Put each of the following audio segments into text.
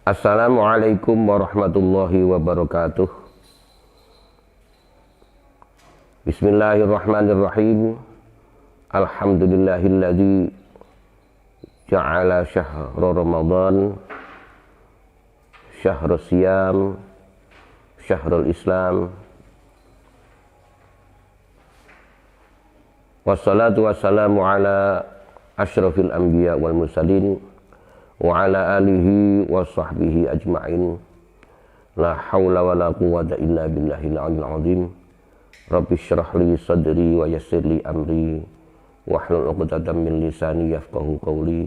Assalamualaikum warahmatullahi wabarakatuh. Bismillahirrahmanirrahim. Alhamdulillahilladzi ja'ala syahra Ramadan syahrul siyam, syahrul Islam. Wassalatu wassalamu ala asyrafil anbiya wal mursalin wa ala alihi wa sahbihi ajma'in. La hawla wa la quwwata illa billahil aliyyil azim. Rabbi syrah li sadri wa yassir li amri wahlul 'uqdatam min lisani yafqahu qawli.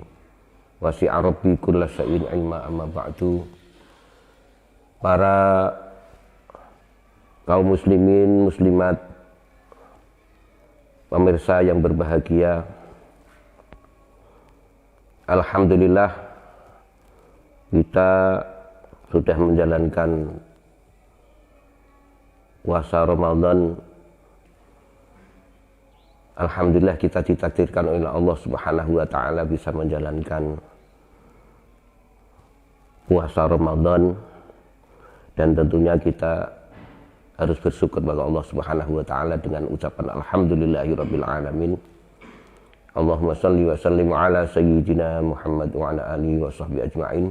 Wasi'a rabbi kulla syai'in ilma, amma ba'du. Para kaum muslimin muslimat, pemirsa yang berbahagia, alhamdulillah kita sudah menjalankan puasa Ramadan. Alhamdulillah kita ditakdirkan oleh Allah Subhanahu wa taala bisa menjalankan puasa Ramadan, dan tentunya kita harus bersyukur kepada Allah Subhanahu wa taala dengan ucapan alhamdulillahirabbil alamin. Allahumma shalli wa sallim ala sayyidina Muhammad wa ala alihi wa sahbihi ajma'in.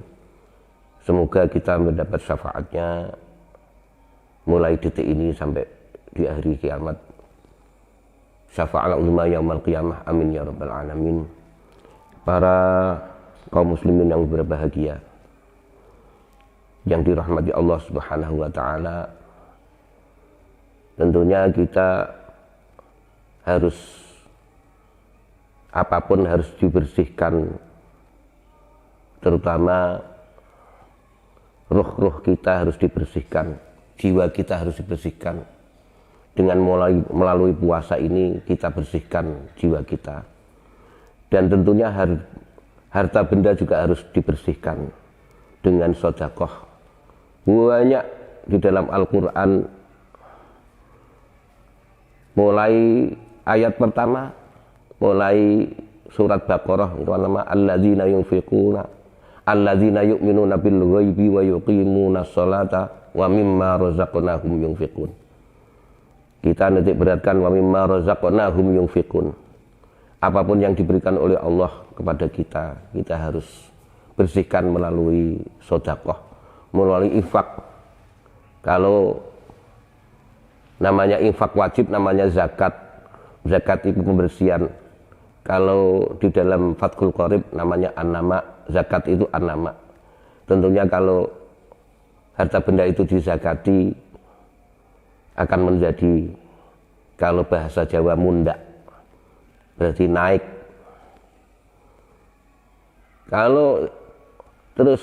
Semoga kita mendapat syafaatnya mulai detik ini sampai di hari kiamat. Syafa'al ulama yaumal qiyamah, amin ya rabbal alamin. Para kaum muslimin yang berbahagia, yang dirahmati Allah Subhanahu wa taala, tentunya kita harus, apapun harus dibersihkan, terutama ruh kita harus dibersihkan, jiwa kita harus dibersihkan. Dengan melalui puasa ini kita bersihkan jiwa kita, dan tentunya harta benda juga harus dibersihkan dengan sedekah. Banyak di dalam Al-Quran, mulai ayat pertama, mulai surat Baqarah, itu nama alladzina yunfiquna alladzina yu'minuna bil ghaibi wa yuqimuna sholata wa mimma razaqnahum yunfiqun. Kita nitik beratkan wa mimma razaqnahum yunfiqun. Apapun yang diberikan oleh Allah kepada kita, kita harus bersihkan melalui sedekah, melalui infak. Kalau namanya infak wajib, namanya zakat. Zakat itu pembersihan. Kalau di dalam Fathul Qorib namanya an-nama, zakat itu an-nama. Tentunya kalau harta benda itu dizakati akan menjadi, kalau bahasa Jawa, mundak, berarti naik. Kalau terus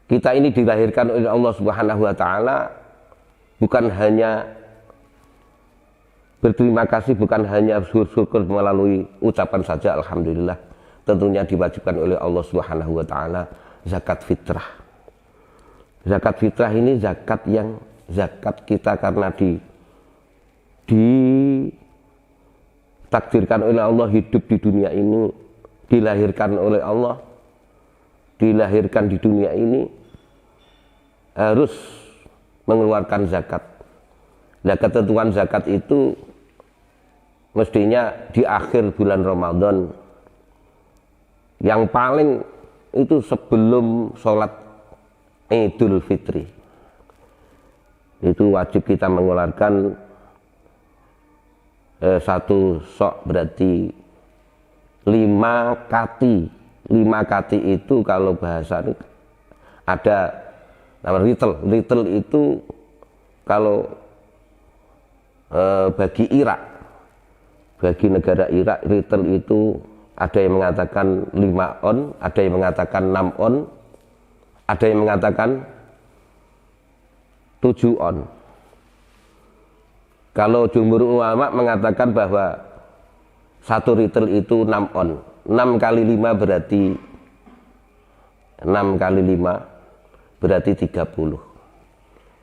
kita ini dilahirkan oleh Allah Subhanahu wa taala, bukan hanya berterima kasih, bukan hanya bersyukur melalui ucapan saja alhamdulillah. Tentunya diwajibkan oleh Allah Subhanahu wa taala zakat fitrah. Zakat fitrah ini zakat yang zakat kita karena ditakdirkan oleh Allah hidup di dunia ini, dilahirkan oleh Allah, dilahirkan di dunia ini, harus mengeluarkan zakat. Nah, ketentuan zakat itu mestinya di akhir bulan Ramadan, yang paling itu sebelum sholat Idul Fitri. Itu wajib kita mengeluarkan satu sok, berarti 5 kati. 5 kati itu kalau bahasa ada nama ritel. Ritel itu kalau bagi Irak, bagi negara Irak, ritel itu ada yang mengatakan 5 on, ada yang mengatakan 6 on, ada yang mengatakan 7 on. Kalau jumhur ulama mengatakan bahwa satu ritel itu 6 on. 6 kali 5 berarti 6 kali 5 berarti 30.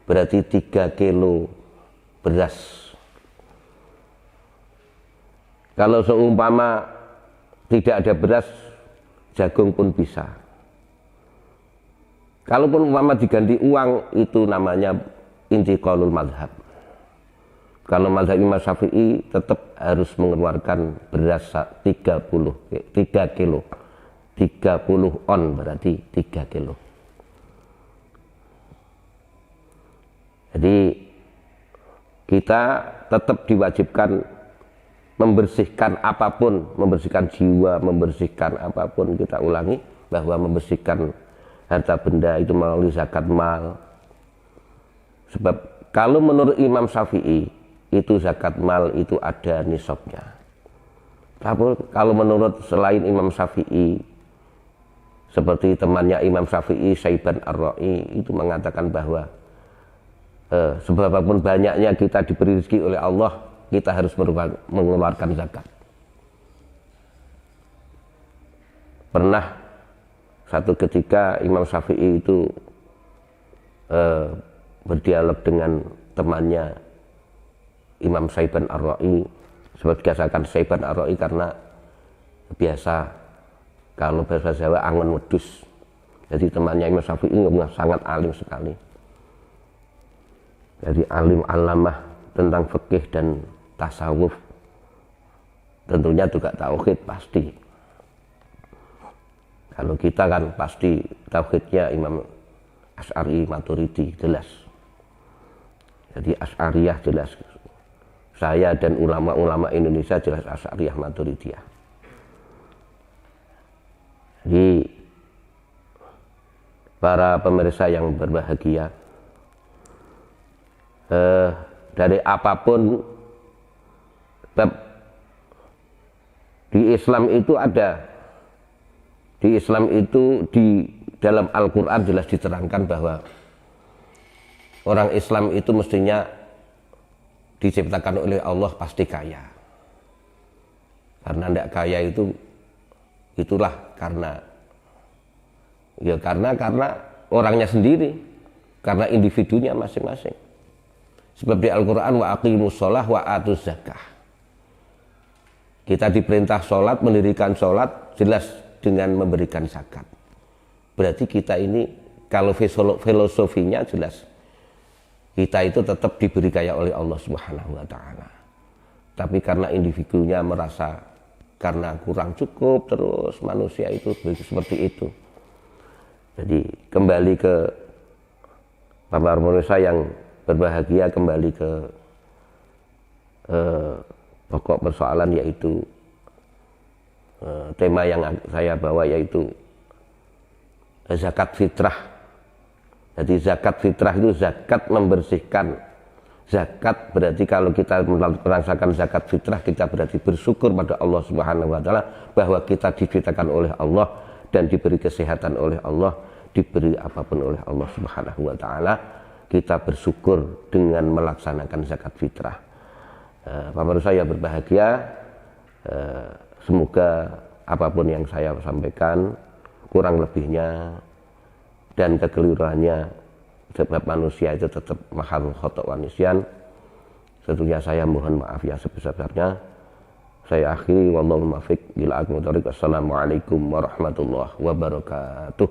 Berarti 3 kilo beras. Kalau seumpama tidak ada beras, jagung pun bisa. Kalaupun umpama diganti uang, itu namanya intiqalul madhab. Kalau mazhab Imam Syafi'i tetap harus mengeluarkan beras 3 kilo. 30 on berarti 3 kilo. Jadi kita tetap diwajibkan membersihkan apapun, membersihkan jiwa, membersihkan apapun. Kita ulangi bahwa membersihkan harta benda itu melalui zakat mal. Sebab kalau menurut Imam Syafi'i itu zakat mal itu ada nisabnya. Tapi kalau menurut selain Imam Syafi'i, seperti temannya Imam Syafi'i, Syaiban Ar-Ra'i, itu mengatakan bahwa seberapapun banyaknya kita diberi rezeki oleh Allah, kita harus mengeluarkan zakat. Pernah satu ketika Imam Syafi'i itu berdialog dengan temannya Imam Syaiban Ar-Ra'i. Sebab dikatakan Syaiban Ar-Ra'i karena biasa kalau bahasa Jawa angon wedus. Jadi temannya Imam Syafi'i sangat alim sekali. Jadi alim alamah tentang fikih dan tasawuf. Tentunya juga tauhid pasti. Kalau kita kan pasti tauhidnya Imam Asy'ari Maturidi jelas. Jadi Asy'ariyah jelas. Saya dan ulama-ulama Indonesia jelas Asy'ariyah Maturidiyah. Jadi para pemirsa yang berbahagia, dari apapun di Islam itu ada, di Islam itu di dalam Al-Quran jelas diterangkan bahwa orang Islam itu mestinya diciptakan oleh Allah pasti kaya. Karena tidak kaya itulah karena orangnya sendiri, karena individunya masing-masing. Sebab di Al-Quran wa aqimus sholah wa atuz zakah. Kita diperintah sholat, mendirikan sholat jelas dengan memberikan zakat. Berarti kita ini kalau filosofinya jelas kita itu tetap diberi kaya oleh Allah Subhanahu wa Ta'ala. Tapi karena individunya merasa karena kurang cukup, terus manusia itu seperti itu. Jadi kembali ke para pemirsa yang berbahagia, kembali ke pokok persoalan, yaitu tema yang saya bawa, yaitu zakat fitrah. Jadi zakat fitrah itu zakat membersihkan. Zakat berarti kalau kita merasakan zakat fitrah, kita berarti bersyukur pada Allah Subhanahu wa Ta'ala bahwa kita diciptakan oleh Allah dan diberi kesehatan oleh Allah, diberi apapun oleh Allah Subhanahu wa Ta'ala. Kita bersyukur dengan melaksanakan zakat fitrah. Bapak saya berbahagia. Semoga apapun yang saya sampaikan, kurang lebihnya dan kekeliruannya, sebab manusia itu tetap mahal khotok wa nisyan. Tentunya saya mohon maaf yang sebesar-besarnya. Saya akhiri wallahu muwaffiq ila aqwamit thoriq. Wassalamualaikum warahmatullahi wabarakatuh.